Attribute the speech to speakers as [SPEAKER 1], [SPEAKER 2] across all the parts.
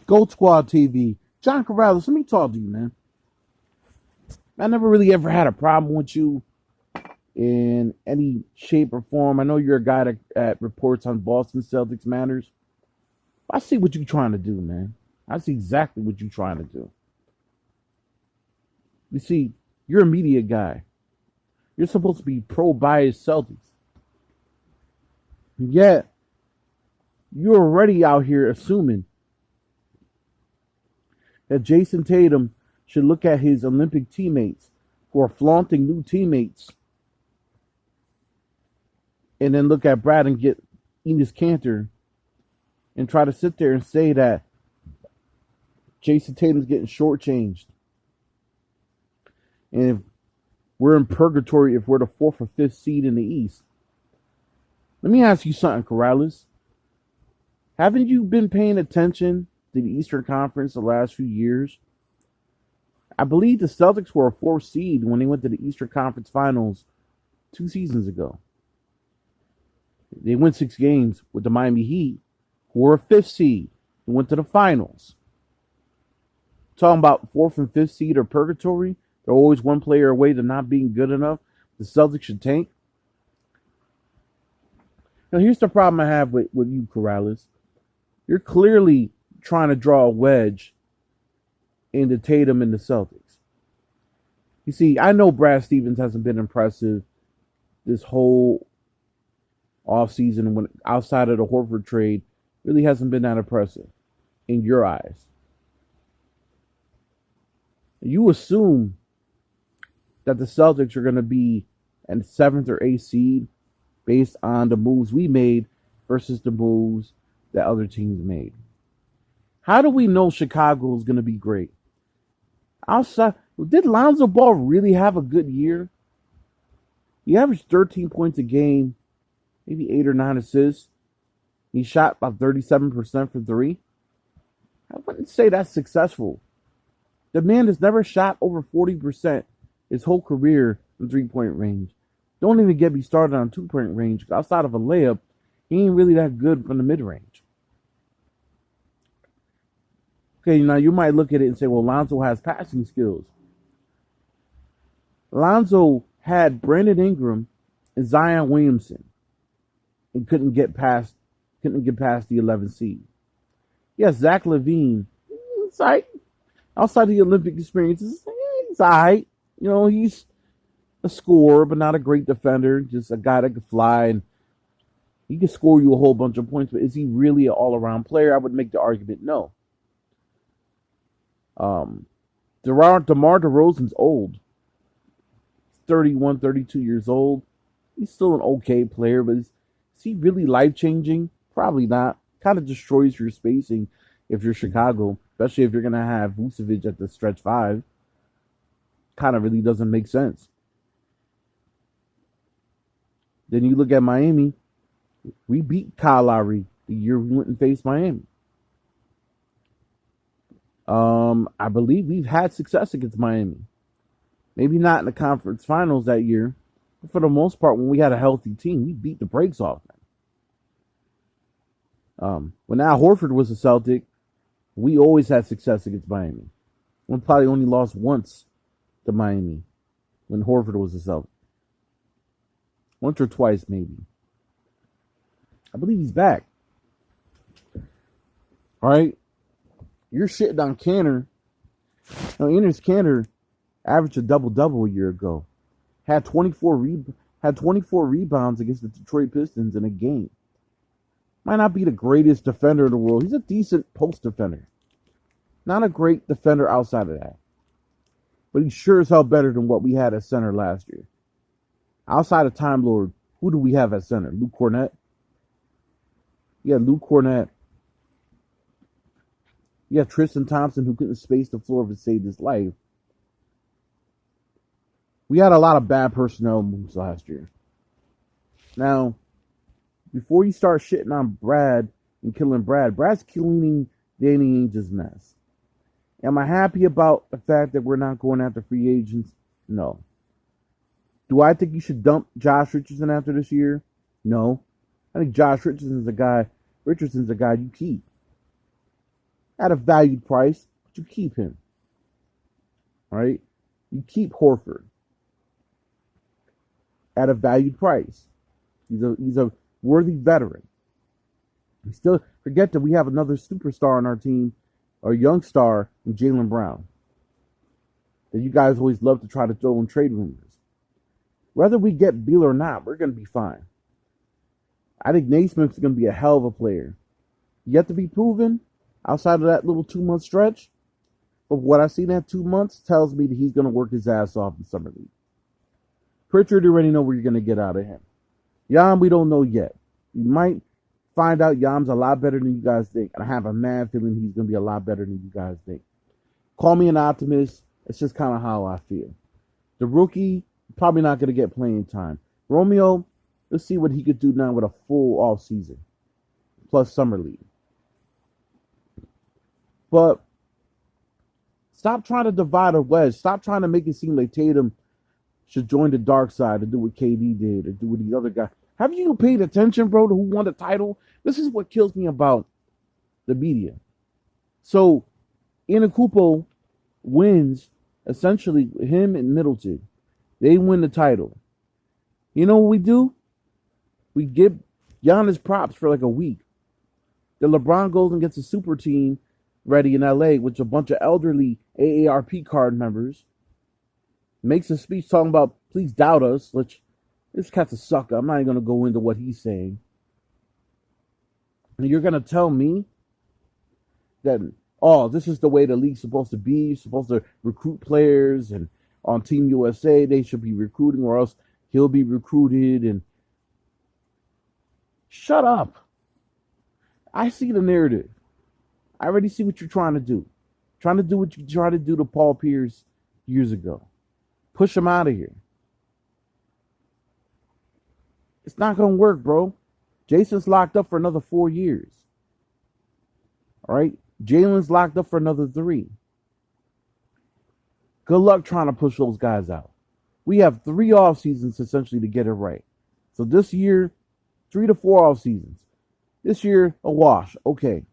[SPEAKER 1] Gold Squad TV. John Karalis, let me talk to you, man. I never really ever had a problem with you in any shape or form. I know you're a guy that reports on Boston Celtics matters. I see what you're trying to do, man. I see exactly what you're trying to do. You see, you're a media guy. You're supposed to be pro-biased Celtics. And yet, you're already out here assuming that Jayson Tatum should look at his Olympic teammates who are flaunting new teammates and then look at Brad and get Enes Kanter and try to sit there and say that Jayson Tatum's getting shortchanged. And if we're in purgatory if we're the 4th or 5th seed in the East. Let me ask you something, Karalis. Haven't you been paying attention to the Eastern Conference the last few years? I believe the Celtics were a 4th seed when they went to the Eastern Conference Finals 2 seasons ago. They went 6 games with the Miami Heat, who were a 5th seed and went to the finals. Talking about 4th and 5th seed or purgatory, they're always one player away to not being good enough. The Celtics should tank. Now, here's the problem I have with you, Karalis. You're clearly trying to draw a wedge into Tatum and the Celtics. You see, I know Brad Stevens hasn't been impressive this whole offseason when outside of the Horford trade, really hasn't been that impressive in your eyes. You assume that the Celtics are going to be a 7th or 8th seed based on the moves we made versus the moves that other teams made. How do we know Chicago is going to be great? Outside, did Lonzo Ball really have a good year? He averaged 13 points a game, maybe 8 or 9 assists. He shot about 37% from 3. I wouldn't say that's successful. The man has never shot over 40% his whole career from 3-point range. Don't even get me started on 2-point range. Outside of a layup, he ain't really that good from the mid-range. Okay, now you might look at it and say, well, Lonzo has passing skills. Lonzo had Brandon Ingram and Zion Williamson and couldn't get past the 11th seed. Yes, Zach LaVine, it's all right. Outside the Olympic experiences, he's all right. You know, he's a scorer, but not a great defender. Just a guy that could fly, and he can score you a whole bunch of points. But is he really an all-around player? I would make the argument no. DeMar DeRozan's old. He's 31, 32 years old. He's still an okay player, but is he really life-changing? Probably not. Kind of destroys your spacing if you're Chicago, especially if you're going to have Vucevic at the stretch 5. Kind of really doesn't make sense. Then you look at Miami. We beat Kyle Lowry the year we went and faced Miami. I believe we've had success against Miami. Maybe not in the conference finals that year, but for the most part, when we had a healthy team, we beat the brakes off them. When Al Horford was a Celtic, we always had success against Miami. We probably only lost once to Miami when Horford was a Celtic. Once or twice, maybe. I believe he's back. All right. You're shitting on Kanter. Now, Enes Kanter averaged a double-double a year ago. Had 24 rebounds against the Detroit Pistons in a game. Might not be the greatest defender in the world. He's a decent post defender. Not a great defender outside of that. But he's sure as hell better than what we had at center last year. Outside of Time Lord, who do we have at center? Luke Cornett? Yeah, Luke Cornett. You have Tristan Thompson, who couldn't space the floor to save his life. We had a lot of bad personnel moves last year. Now, before you start shitting on Brad and killing Brad, Brad's cleaning Danny Ainge's mess. Am I happy about the fact that we're not going after free agents? No. Do I think you should dump Josh Richardson after this year? No. I think Josh Richardson's a guy you keep. at a valued price, but you keep him. All right? You keep Horford at a valued price. He's a worthy veteran. We still forget that we have another superstar on our team, or young star, in Jaylen Brown. That you guys always love to try to throw in trade rumors. Whether we get Beal or not, we're going to be fine. I think Naismith's going to be a hell of a player. Yet to be proven outside of that little 2-month stretch. But what I see in that 2 months tells me that he's going to work his ass off in Summer League. Pritchard, you already know what you're going to get out of him. Yam, we don't know yet. You might find out Yam's a lot better than you guys think. And I have a mad feeling he's going to be a lot better than you guys think. Call me an optimist. It's just kind of how I feel. The rookie, probably not going to get playing time. Romeo, let's see what he could do now with a full off season. Plus Summer League. But stop trying to divide or wedge. Stop trying to make it seem like Tatum should join the dark side and do what KD did or do what these other guys. Have you paid attention, bro, to who won the title? This is what kills me about the media. So, Inakupo wins, essentially, him and Middleton. They win the title. You know what we do? We give Giannis props for like a week. Then LeBron goes and gets a super team ready in LA with a bunch of elderly AARP card members. Makes a speech talking about, please doubt us, which this cat's a sucker. I'm not even going to go into what he's saying. And you're going to tell me that, oh, this is the way the league's supposed to be. You're supposed to recruit players, and on Team USA, they should be recruiting, or else he'll be recruited. And shut up. I see the narrative. I already see what you're trying to do. Trying to do what you tried to do to Paul Pierce years ago. Push him out of here. It's not going to work, bro. Jason's locked up for another 4 years. All right? Jalen's locked up for another 3. Good luck trying to push those guys out. We have 3 off seasons essentially to get it right. So this year, 3 to 4 off seasons. This year, a wash. Okay.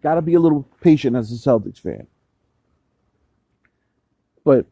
[SPEAKER 1] Got to be a little patient as a Celtics fan. But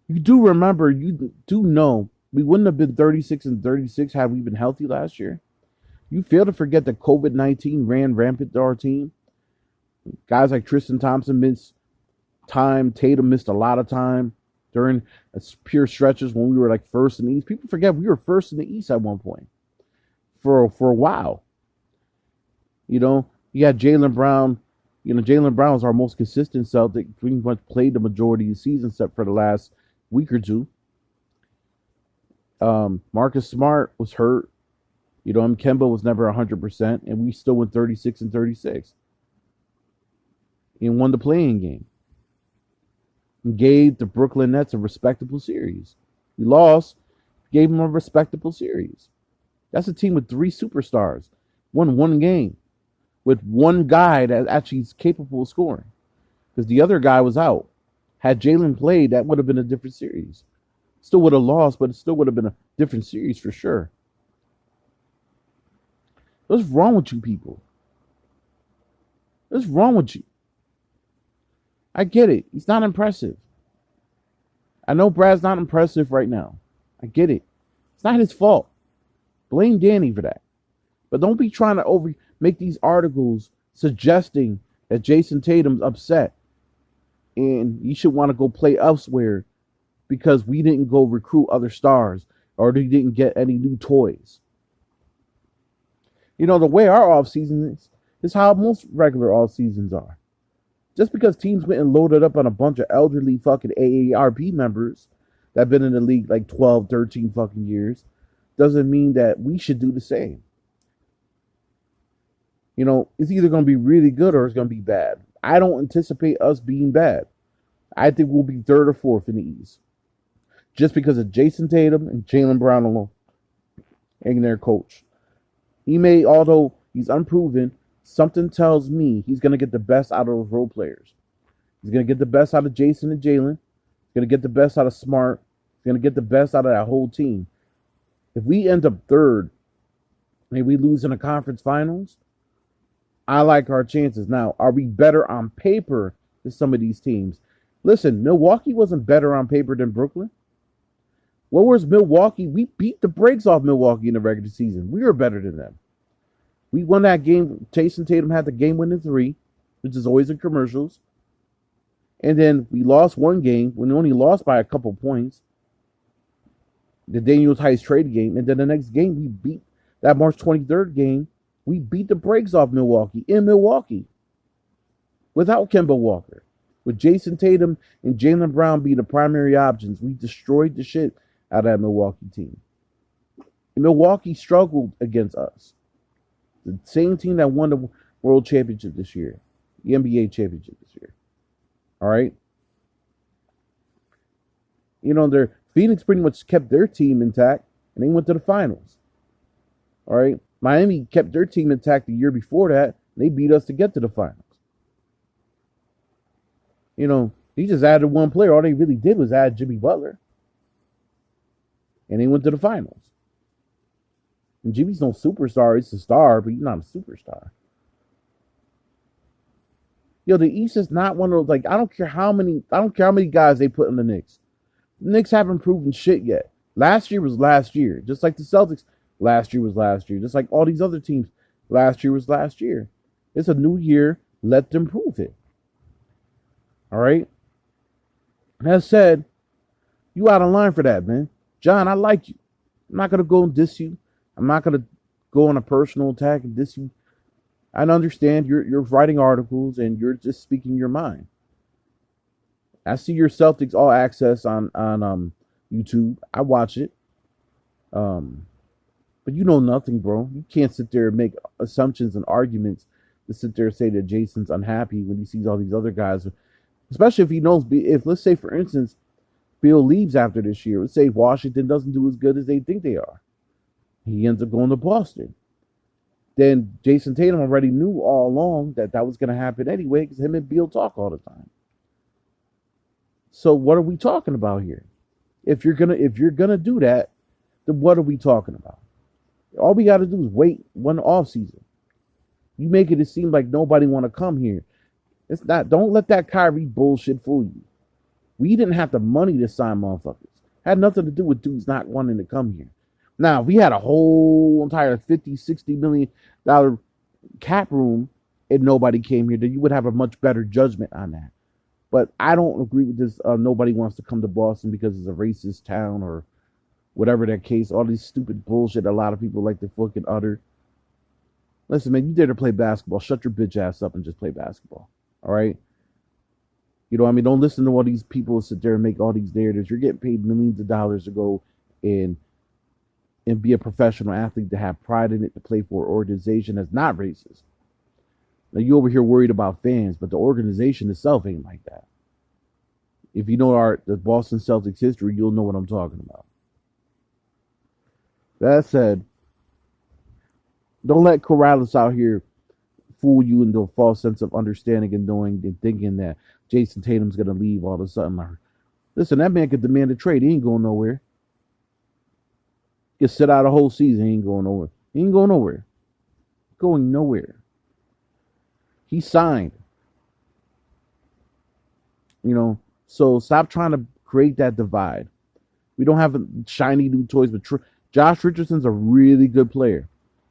[SPEAKER 1] you do remember, you do know, we wouldn't have been 36-36 had we been healthy last year. You fail to forget that COVID-19 ran rampant to our team. Guys like Tristan Thompson missed time. Tatum missed a lot of time during pure stretches when we were like first in the East. People forget we were first in the East at one point for a while. You know, you had Jaylen Brown. You know, Jaylen Brown was our most consistent Celtic. Pretty much played the majority of the season except for the last week or two. Marcus Smart was hurt. You know, Kemba was never 100%, and we still went 36-36. And won the playing game. And gave the Brooklyn Nets a respectable series. We lost, gave them a respectable series. That's a team with 3 superstars. Won 1 game. With 1 guy that actually is capable of scoring. Because the other guy was out. Had Jalen played, that would have been a different series. Still would have lost, but it still would have been a different series for sure. What's wrong with you people? What's wrong with you? I get it. He's not impressive. I know Brad's not impressive right now. I get it. It's not his fault. Blame Danny for that. But don't be trying to make these articles suggesting that Jayson Tatum's upset and you should want to go play elsewhere because we didn't go recruit other stars or they didn't get any new toys. You know, the way our off season is how most regular off seasons are. Just because teams went and loaded up on a bunch of elderly fucking AARP members that have been in the league like 12, 13 fucking years doesn't mean that we should do the same. You know, it's either going to be really good or it's going to be bad. I don't anticipate us being bad. I think we'll be 3rd or 4th in the East. Just because of Jayson Tatum and Jaylen Brown alone and their coach. He may, although he's unproven, something tells me he's going to get the best out of those role players. He's going to get the best out of Jayson and Jalen. He's going to get the best out of Smart. He's going to get the best out of that whole team. If we end up 3rd and we lose in the conference finals, I like our chances. Now, are we better on paper than some of these teams? Listen, Milwaukee wasn't better on paper than Brooklyn. What was Milwaukee? We beat the brakes off Milwaukee in the regular season. We were better than them. We won that game. Jayson Tatum had the game-winning 3, which is always in commercials. And then we lost one game. We only lost by a couple points. The Daniel Tice trade game. And then the next game, we beat that March 23rd game. We beat the brakes off Milwaukee in Milwaukee without Kemba Walker. With Jayson Tatum and Jaylen Brown being the primary options, we destroyed the shit out of that Milwaukee team. And Milwaukee struggled against us. The same team that won the World Championship this year, the NBA Championship this year. All right? You know, Phoenix pretty much kept their team intact, and they went to the finals. All right? Miami kept their team intact the year before that. And they beat us to get to the finals. You know, he just added one player. All they really did was add Jimmy Butler. And they went to the finals. And Jimmy's no superstar. He's a star, but he's not a superstar. Yo, the East is not one of those, like, I don't care how many guys they put in the Knicks. The Knicks haven't proven shit yet. Last year was last year. Just like the Celtics, last year was last year. Just like all these other teams, last year was last year. It's a new year. Let them prove it. All right? That said, you out of line for that, man. John, I like you. I'm not going to go and diss you. I'm not going to go on a personal attack and diss you. I understand you're writing articles and you're just speaking your mind. I see your Celtics All Access on YouTube. I watch it. But you know nothing, bro. You can't sit there and make assumptions and arguments to sit there and say that Jason's unhappy when he sees all these other guys. Especially if he knows, if let's say, for instance, Bill leaves after this year. Let's say Washington doesn't do as good as they think they are. He ends up going to Boston. Then Jayson Tatum already knew all along that was going to happen anyway because him and Beal talk all the time. So what are we talking about here? If you're gonna do that, then what are we talking about? All we got to do is wait one off season. You make it seem like nobody want to come here. It's not. Don't let that Kyrie bullshit fool you. We didn't have the money to sign motherfuckers. Had nothing to do with dudes not wanting to come here. Now, if we had a whole entire $50, $60 million cap room and nobody came here, then you would have a much better judgment on that. But I don't agree with this. Nobody wants to come to Boston because it's a racist town or whatever that case. All these stupid bullshit a lot of people like to fucking utter. Listen, man, you there to play basketball. Shut your bitch ass up and just play basketball. All right? You know what I mean? Don't listen to all these people sit there and make all these narratives. You're getting paid millions of dollars to go and be a professional athlete, to have pride in it, to play for an organization that's not racist. Now, you over here worried about fans, but the organization itself ain't like that. If you know the Boston Celtics history, you'll know what I'm talking about. That said, don't let Karalis out here fool you into a false sense of understanding and knowing and thinking that Jayson Tatum's going to leave all of a sudden. Listen, that man could demand a trade. He ain't going nowhere. He could sit out a whole season. He ain't going nowhere. He ain't going nowhere. Going nowhere. He signed. You know, so stop trying to create that divide. We don't have shiny new toys, but Josh Richardson's a really good player.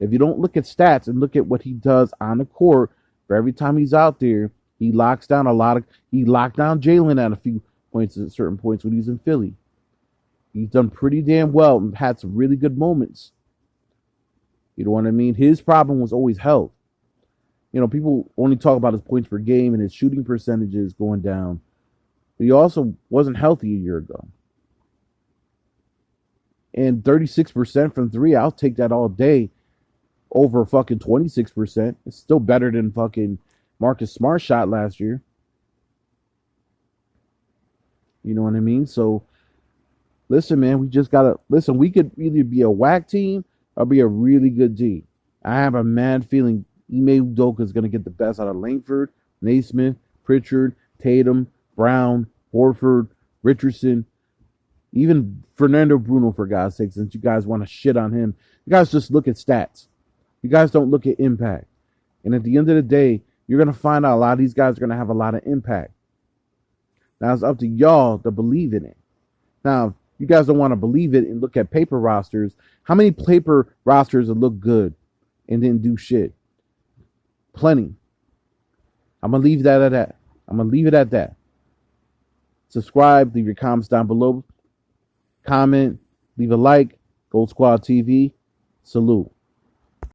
[SPEAKER 1] If you don't look at stats and look at what he does on the court, for every time he's out there, he locks down he locked down Jalen at a few points at certain points when he was in Philly. He's done pretty damn well and had some really good moments. You know what I mean? His problem was always health. You know, people only talk about his points per game and his shooting percentages going down. But he also wasn't healthy a year ago. And 36% from three, I'll take that all day over fucking 26%. It's still better than fucking Marcus Smart shot last year. You know what I mean? So, listen, man, we just got to... Listen, we could either be a whack team or be a really good team. I have a mad feeling Ime Udoka is going to get the best out of Langford, Naismith, Pritchard, Tatum, Brown, Horford, Richardson, even Fernando Bruno, for God's sake, since you guys want to shit on him. You guys just look at stats. You guys don't look at impact. And at the end of the day, you're going to find out a lot of these guys are going to have a lot of impact. Now it's up to y'all to believe in it. Now, if you guys don't want to believe it and look at paper rosters, how many paper rosters that look good and didn't do shit? Plenty. I'm going to leave that at that. I'm going to leave it at that. Subscribe, leave your comments down below. Comment, leave a like. Gold Squad TV. Salute.